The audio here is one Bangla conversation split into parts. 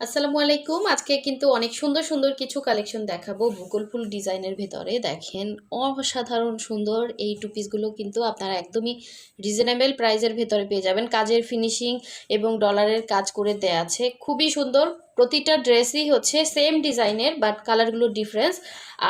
আসসালামু আলাইকুম। আজকে কিন্তু অনেক সুন্দর সুন্দর কিছু কালেকশন দেখাবো ভূগোল ফুল ডিজাইনের ভেতরে। দেখেন অসাধারণ সুন্দর এই টু পিসগুলো কিন্তু আপনারা একদমই রিজনেবল প্রাইসের ভেতরে পেয়ে যাবেন। কাজের ফিনিশিং এবং ডলারের কাজ করে দেয়া আছে, খুবই সুন্দর। প্রতিটা ড্রেসই হচ্ছে সেম ডিজাইনের বাট কালারগুলো ডিফারেন্স।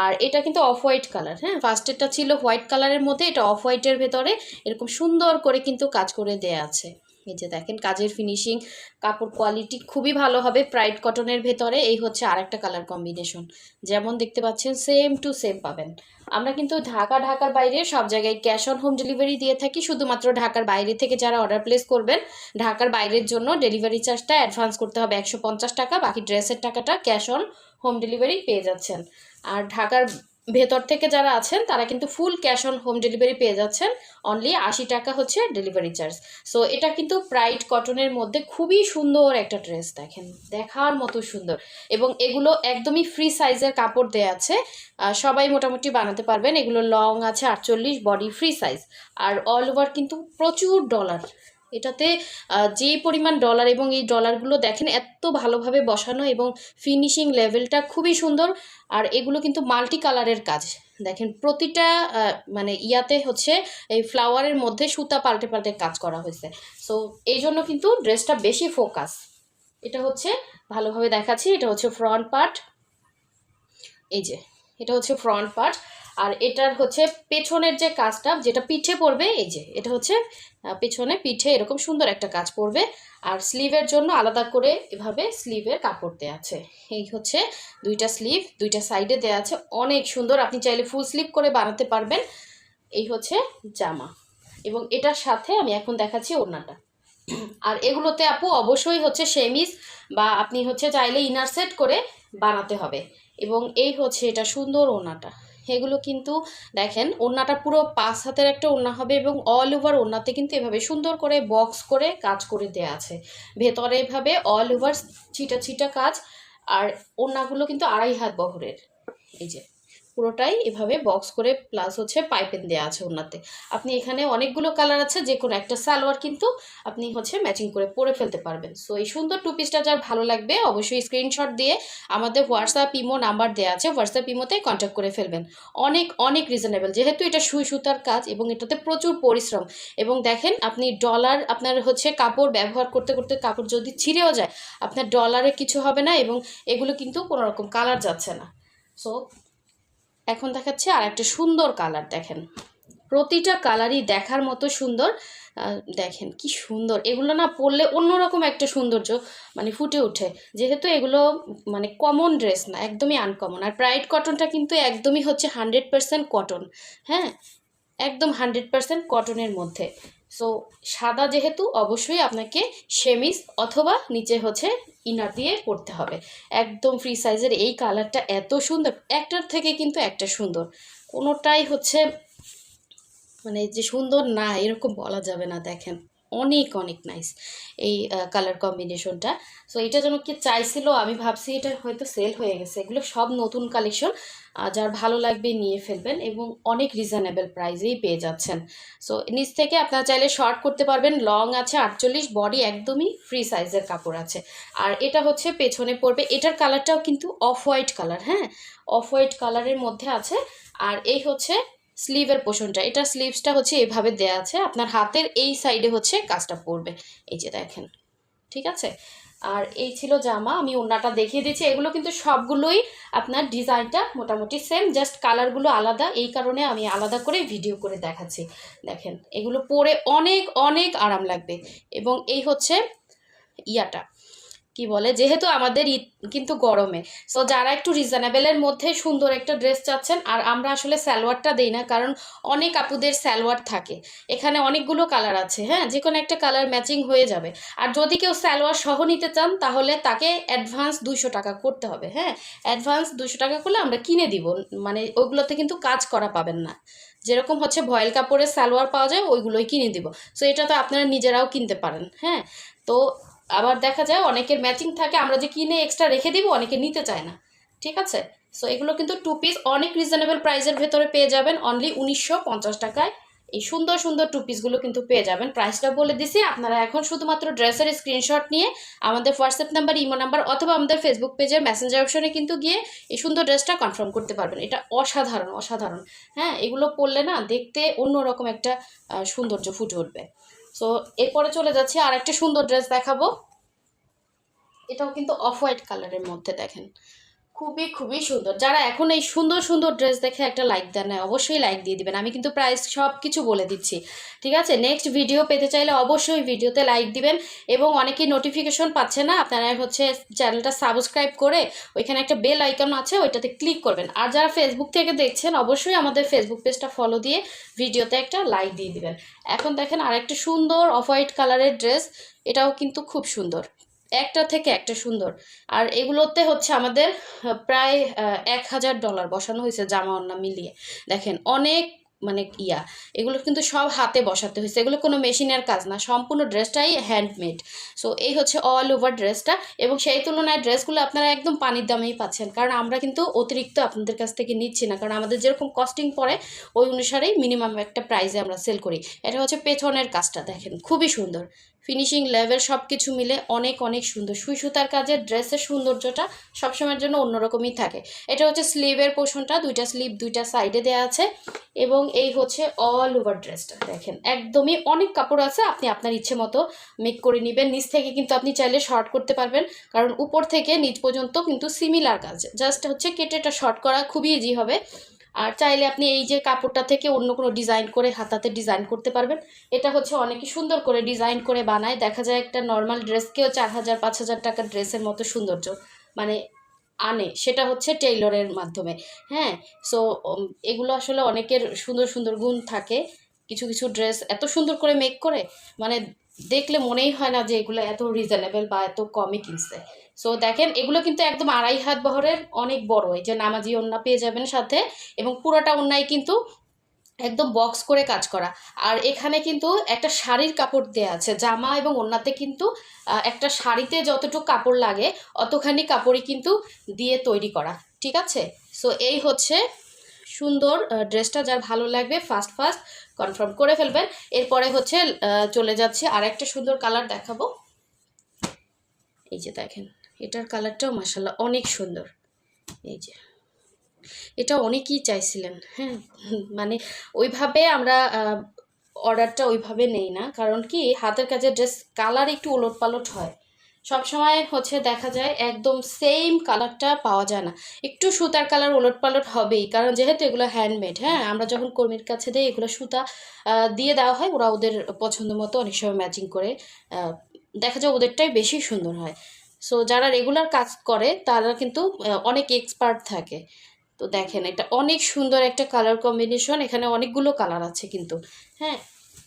আর এটা কিন্তু অফ হোয়াইট কালার। হ্যাঁ, ফার্স্টেরটা ছিল হোয়াইট কালারের মধ্যে, এটা অফ হোয়াইটের ভেতরে এরকম সুন্দর করে কিন্তু কাজ করে দেয়া আছে। এই যে দেখেন কাজের ফিনিশিং, কাপড় কোয়ালিটি খুবই ভালো হবে। প্রাইড কটনের ভেতরে এই হচ্ছে আরেকটা কালার কম্বিনেশন, যেমন দেখতে পাচ্ছেন সেম টু সেম পাবেন। আমরা কিন্তু ঢাকার বাইরে সব জায়গায় ক্যাশ অন হোম ডেলিভারি দিয়ে থাকি। শুধুমাত্র ঢাকার বাইরে থেকে যারা অর্ডার প্লেস করবেন, ঢাকার বাইরের জন্য ডেলিভারি চার্জটা অ্যাডভান্স করতে হবে 150 টাকা, বাকি ড্রেসের টাকাটা ক্যাশ অন হোম ডেলিভারি পেয়ে যাচ্ছেন। আর ঢাকার ভেতর থেকে যারা আছেন তারা কিন্তু full cash on home delivery পেয়ে যাচ্ছেন, অনলি 80 টাকা হচ্ছে ডেলিভারি চার্জ। সো এটা কিন্তু প্রাইড কটনের মধ্যে খুবই সুন্দর একটা ড্রেস, দেখেন দেখার মতো সুন্দর। এবং এগুলো একদমই ফ্রি সাইজের কাপড় দেয়া আছে, সবাই মোটামুটি বানাতে পারবেন। এগুলো লং আছে 48, বডি ফ্রি সাইজ। আর অল ওভার কিন্তু প্রচুর ডলার এটাতে, যে পরিমাণ ডলার, এবং এই ডলারগুলো দেখেন এত ভালোভাবে বসানো এবং ফিনিশিং লেভেলটা খুবই সুন্দর। আর এগুলো কিন্তু মাল্টি কালারের কাজ, দেখেন প্রতিটা মানে ইয়াতে হচ্ছে এই ফ্লাওয়ারের মধ্যে সুতা পাল্টে পাল্টে কাজ করা হয়েছে। সো এই জন্য কিন্তু ড্রেসটা বেশি ফোকাস। এটা হচ্ছে ভালোভাবে দেখাচ্ছি, এটা হচ্ছে ফ্রন্ট পার্ট। এই যে এটা হচ্ছে ফ্রন্ট পার্ট। আর এটার হচ্ছে পেছনের যে কাজটা যেটা পিঠে পড়বে, এই যে এটা হচ্ছে পেছনে পিঠে এরকম সুন্দর একটা কাজ পড়বে। আর স্লিভের জন্য আলাদা করে এভাবে স্লিভের কাপড় দেওয়া আছে। এই হচ্ছে দুইটা স্লিভ, দুইটা সাইডে দেওয়া আছে, অনেক সুন্দর। আপনি চাইলে ফুল স্লিভ করে বানাতে পারবেন। এই হচ্ছে জামা, এবং এটার সাথে আমি এখন দেখাচ্ছি ওড়নাটা। আর এগুলোতে আপু অবশ্যই হচ্ছে সেমিজ বা আপনি হচ্ছে চাইলে ইনার সেট করে বানাতে হবে। এবং এই হচ্ছে এটা সুন্দর ওড়নাটা। এগুলো কিন্তু দেখেন ওড়নাটা পুরো 5 হাতের একটা ওড়না হবে, এবং অল ওভার ওড়নাতে কিন্তু এভাবে সুন্দর করে বক্স করে কাজ করে দেয়া আছে। ভেতরে এভাবে অল ওভার ছিটা ছিটা কাজ। আর ওড়নাগুলো কিন্তু 2.5 হাত বহরের। এই যে পুরোটাই এভাবে বক্স করে, প্লাস হচ্ছে পাইপেন দেওয়া আছে ওনাতে। আপনি এখানে অনেকগুলো কালার আছে, যে কোনো একটা সালোয়ার কিন্তু আপনি হচ্ছে ম্যাচিং করে পরে ফেলতে পারবেন। সো এই সুন্দর টু পিসটা যার ভালো লাগবে অবশ্যই স্ক্রিনশট দিয়ে আমাদের হোয়াটসঅ্যাপ ইমো নাম্বার দেওয়া আছে, হোয়াটসঅ্যাপ ইমোতে কন্ট্যাক্ট করে ফেলবেন। অনেক অনেক রিজনেবল, যেহেতু এটা সুই সুতার কাজ এবং এটাতে প্রচুর পরিশ্রম। এবং দেখেন আপনি ডলার আপনার হচ্ছে কাপড় ব্যবহার করতে করতে কাপড় যদি ছিঁড়েও যায়, আপনার ডলারে কিছু হবে না, এবং এগুলো কিন্তু কোনো রকম কালার যাচ্ছে না। সো এখন দেখাচ্ছে আর একটা সুন্দর কালার, দেখেন প্রতিটা কালারই দেখার মতো সুন্দর। দেখেন কি সুন্দর, এগুলো না পরলে অন্যরকম একটা সৌন্দর্য মানে ফুটে ওঠে। যেহেতু এগুলো মানে কমন ড্রেস না, একদমই আনকমন। আর প্রাইড কটনটা কিন্তু একদমই হচ্ছে 100% কটন। হ্যাঁ, একদম 100% কটনের মধ্যে। সো সাদা যেহেতু অবশ্যই আপনাকে সেমিজ অথবা নিচে হচ্ছে ইনার দিয়ে পরতে হবে। একদম ফ্রি সাইজের এই কালারটা এত সুন্দর, একটার থেকে কিন্তু একটা সুন্দর, কোনোটাই হচ্ছে মানে যে সুন্দর না এরকম বলা যাবে না। দেখেন অনেক অনেক নাইস এই কালার কম্বিনেশনটা। সো এটা যেন কি চাইছিল, আমি ভাবছি এটা হয়তো সেল হয়ে গেছে। এগুলো সব নতুন কালেকশন, যার ভালো লাগবে নিয়ে ফেলবেন, এবং অনেক রিজনেবল প্রাইসেই পেয়ে যাচ্ছেন। সো নিচ থেকে আপনারা চাইলে শর্ট করতে পারবেন। লং আছে 48, বডি একদমই ফ্রি সাইজের কাপড় আছে। আর এটা হচ্ছে পেছনে পড়বে, এটার কালারটাও কিন্তু অফ হোয়াইট কালার। হ্যাঁ, অফ হোয়াইট কালারের মধ্যে আছে। আর এই হচ্ছে স্লিভের পোর্শনটা, এটা স্লিভসটা হচ্ছে এভাবে দেয়া আছে, আপনার হাতের এই সাইডে হচ্ছে কাজটা পড়বে। এই যে দেখেন, ঠিক আছে। আর এই ছিল জামা, আমি ওড়নাটা দেখিয়ে দিচ্ছি। এগুলো কিন্তু সবগুলোই আপনার ডিজাইনটা মোটামুটি সেম, জাস্ট কালারগুলো আলাদা, এই কারণে আমি আলাদা করে ভিডিও করে দেখাচ্ছি। দেখেন এগুলো পরে অনেক অনেক আরাম লাগবে। এবং এই হচ্ছে ইয়াটা কি বলে, যেহেতু আমাদের ঈদ কিন্তু গরমে, সো যারা একটু রিজনেবলের মধ্যে সুন্দর একটা ড্রেস চাচ্ছেন, আর আমরা আসলে সালোয়ারটা দেই না, কারণ অনেক আপুদের সালোয়ার থাকে। এখানে অনেকগুলো কালার আছে, হ্যাঁ, যে কোনো একটা কালার ম্যাচিং হয়ে যাবে। আর যদি কেউ সালোয়ার সহ নিতে চান তাহলে তাকে অ্যাডভান্স 200 টাকা করতে হবে। হ্যাঁ, অ্যাডভান্স 200 টাকা করলে আমরা কিনে দিব, মানে ওইগুলোতে কিন্তু কাজ করা পাবেন না। যেরকম হচ্ছে ভয়েল কাপড়ের সালোয়ার পাওয়া যায় ওইগুলোই কিনে দিব। সো এটা তো আপনারা নিজেরাও কিনতে পারেন। হ্যাঁ, তো আবার দেখা যায় অনেকের ম্যাচিং থাকে, আমরা যে কিনে এক্সট্রা রেখে দিব, অনেকে নিতে চায় না। ঠিক আছে। সো এগুলো কিন্তু টু পিস অনেক রিজনেবল প্রাইসের ভেতরে পেয়ে যাবেন, অনলি 1950 টাকায় এই সুন্দর সুন্দর টু পিসগুলো কিন্তু পেয়ে যাবেন। প্রাইসটা বলে দিছি, আপনারা এখন শুধুমাত্র ড্রেসের স্ক্রিনশট নিয়ে আমাদের হোয়াটসঅ্যাপ নাম্বার, ইমো নাম্বার অথবা আমাদের ফেসবুক পেজের মেসেঞ্জার অপশনে কিন্তু গিয়ে এই সুন্দর ড্রেসটা কনফার্ম করতে পারবেন। এটা অসাধারণ অসাধারণ, হ্যাঁ, এগুলো পরলে না দেখতে অন্যরকম একটা সৌন্দর্য ফুটে উঠবে। সো এরপরে চলে যাচ্ছি আর একটা সুন্দর ড্রেস দেখাবো। এটাও কিন্তু অফ হোয়াইট কালারের মধ্যে, দেখেন খুবই খুবই সুন্দর। যারা এখন এই সুন্দর সুন্দর ড্রেস দেখে একটা লাইক দেন না, অবশ্যই লাইক দিয়ে দিবেন। আমি কিন্তু প্রাইস সব কিছু বলে দিচ্ছি, ঠিক আছে? নেক্সট ভিডিও পেতে চাইলে অবশ্যই ভিডিওতে লাইক দিবেন। এবং অনেকেই নোটিফিকেশন পাচ্ছে না, আপনারা হচ্ছে চ্যানেলটা সাবস্ক্রাইব করে ওইখানে একটা বেল আইকন আছে, ওইটাতে ক্লিক করবেন। আর যারা ফেসবুক থেকে দেখছেন অবশ্যই আমাদের ফেসবুক পেজটা ফলো দিয়ে ভিডিওতে একটা লাইক দিয়ে দিবেন। এখন দেখেন আরেকটা সুন্দর অফ হোয়াইট কালারের ড্রেস, এটাও কিন্তু খুব সুন্দর, একটা থেকে একটা সুন্দর। আর এগুলোতে হচ্ছে আমাদের প্রায় $1000 বসানো হয়েছে জামা ওড়না মিলিয়ে। দেখেন অনেক মানে এগুলো কিন্তু সব হাতে বসাতে হয়েছে, এগুলো কোনো মেশিনের কাজ না, সম্পূর্ণ ড্রেসটাই হ্যান্ডমেড। সো এই হচ্ছে অল ওভার ড্রেসটা। এবং সেই তুলনায় ড্রেসগুলো আপনারা একদম পানির দামেই পাচ্ছেন, কারণ আমরা কিন্তু অতিরিক্ত আপনাদের কাছ থেকে নিচ্ছি না, কারণ আমাদের যেরকম কস্টিং পড়ে ওই অনুসারেই মিনিমাম একটা প্রাইসে আমরা সেল করি। এটা হচ্ছে পেছনের কাজটা, দেখেন খুবই সুন্দর, ফিনিশিং লেভেল সব কিছু মিলে অনেক অনেক সুন্দর। সুই সুতার কাজের ড্রেসের সৌন্দর্যটা সবসময়ের জন্য অন্যরকমই থাকে। এটা হচ্ছে স্লিভের পোর্শনটা, দুইটা স্লিভ দুইটা সাইডে দেওয়া আছে। এবং এই হচ্ছে অল ওভার ড্রেসটা, দেখেন একদমই অনেক কাপড় আছে, আপনি আপনার ইচ্ছে মতো মেক করে নেবেন। নিচ থেকে কিন্তু আপনি চাইলে শর্ট করতে পারবেন, কারণ উপর থেকে নিচ পর্যন্ত কিন্তু সিমিলার কাজ, জাস্ট হচ্ছে কেটে এটা শর্ট করা খুবই ইজি হবে। আর চাইলে আপনি এই যে কাপড়টা থেকে অন্য কোনো ডিজাইন করে হাতাতে ডিজাইন করতে পারবেন। এটা হচ্ছে অনেকে সুন্দর করে ডিজাইন করে বানায়, দেখা যায় একটা নর্মাল ড্রেসকেও 4000-5000 টাকার ড্রেসের মতো সৌন্দর্য মানে আনে, সেটা হচ্ছে টেইলরের মাধ্যমে। হ্যাঁ, সো এগুলো আসলে অনেকের সুন্দর সুন্দর গুণ থাকে। কিছু কিছু ড্রেস এত সুন্দর করে মেক করে মানে দেখলে মনেই হয় না যে এগুলো এত রিজনেবল বা এত কমই কিনছে। সো দেখেন এগুলো কিন্তু একদম 2.5 হাত বহরের অনেক বড়, এই যে নামাজি ওড়না পেয়ে যাবেন সাথে। এবং পুরোটা ওড়নায় কিন্তু একদম বক্স করে কাজ করা। আর এখানে কিন্তু একটা শাড়ির কাপড় দেয়া আছে, জামা এবং ওড়নাতে কিন্তু একটা শাড়িতে যতটুকু কাপড় লাগে অতখানি কাপড়ই কিন্তু দিয়ে তৈরি করা, ঠিক আছে? সো এই হচ্ছে সুন্দর ড্রেসটা, যার ভালো লাগবে ফার্স্ট ফার্স্ট কনফার্ম করে ফেলবেন। এরপরে হচ্ছে চলে যাচ্ছে আর একটা সুন্দর কালার দেখাবো। এই যে দেখেন এটার কালারটাও মাশাআল্লাহ অনেক সুন্দর। এই যে এটা অনেকেই চাইছিলেন, হ্যাঁ, মানে ওইভাবে আমরা অর্ডারটা ওইভাবে নেই না, কারণ কি হাতের কাজের ড্রেস কালার একটু ওলটপালট হয়, সবসময় হচ্ছে দেখা যায় একদম সেম কালারটা পাওয়া যায় না, একটু সুতার কালার ওলটপালট হবেই, কারণ যেহেতু এগুলো হ্যান্ডমেড। হ্যাঁ, আমরা যখন কর্মীর কাছে দিই এগুলো সুতা দিয়ে দেওয়া হয়, ওরা ওদের পছন্দ মতো অনেক সময় ম্যাচিং করে দেখা যায় ওদেরটাই বেশি সুন্দর হয়। সো যারা রেগুলার কাজ করে তারা কিন্তু অনেক এক্সপার্ট থাকে। তো দেখেন এটা অনেক সুন্দর একটা কালার কম্বিনেশন, এখানে অনেকগুলো কালার আছে কিন্তু। হ্যাঁ,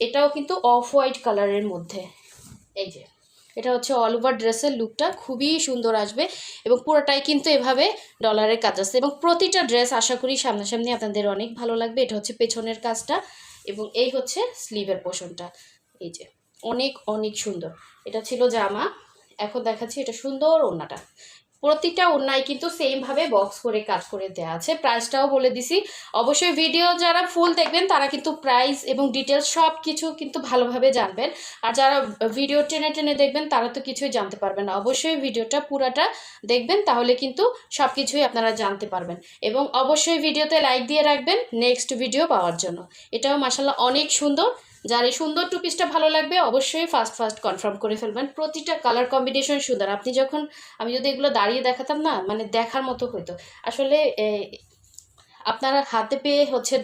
এটাও কিন্তু অফ হোয়াইট কালারের মধ্যে। এই যে এটা হচ্ছে অল ওভার ড্রেসের লুকটা খুবই সুন্দর আসবে। এবং পুরোটাই কিন্তু এভাবে ডলারের কাজ আছে, এবং প্রতিটা ড্রেস আশা করি সামনাসামনি আপনাদের অনেক ভালো লাগবে। এটা হচ্ছে পেছনের কাজটা এবং এই হচ্ছে স্লিভের পোর্শনটা। এই যে অনেক অনেক সুন্দর। এটা ছিল জামা, এখন দেখাচ্ছি এটা সুন্দর ওড়নাটা। প্রতিটা ওড়নায় কিন্তু সেমভাবে বক্স করে কাজ করে দেওয়া আছে। প্রাইসটাও বলে দিছি, অবশ্যই ভিডিও যারা ফুল দেখবেন তারা কিন্তু প্রাইস এবং ডিটেলস সব কিছু কিন্তু ভালোভাবে জানবেন। আর যারা ভিডিও টেনে টেনে দেখবেন তারা তো কিছুই জানতে পারবেন না, অবশ্যই ভিডিওটা পুরাটা দেখবেন, তাহলে কিন্তু সব কিছুই আপনারা জানতে পারবেন। এবং অবশ্যই ভিডিওতে লাইক দিয়ে রাখবেন নেক্সট ভিডিও পাওয়ার জন্য। এটাও মাশাআল্লাহ অনেক সুন্দর। যার এই সুন্দর টু পিসটা ভালো লাগবে অবশ্যই ফার্স্ট ফার্স্ট কনফার্ম করে ফেলবেন। প্রতিটা কালার কম্বিনেশন সুন্দর। আপনি যখন আমি যদি এগুলো দাঁড়িয়ে দেখাতাম না, মানে দেখার মতো হতো আসলে। আপনারা হাতে পেয়ে হচ্ছে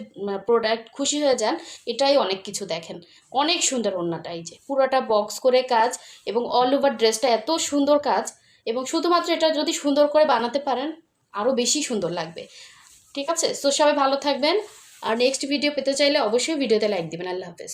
প্রোডাক্ট খুশি হয়ে যান, এটাই অনেক কিছু। দেখেন অনেক সুন্দর ওড়নাটা, এই যে পুরোটা বক্স করে কাজ এবং অল ওভার ড্রেসটা এত সুন্দর কাজ। এবং শুধুমাত্র এটা যদি সুন্দর করে বানাতে পারেন আরও বেশি সুন্দর লাগবে, ঠিক আছে? সো সবাই ভালো থাকবেন। আর নেক্সট ভিডিও পেতে চাইলে অবশ্যই ভিডিওতে লাইক দিবেন। আল্লাহ হাফেজ।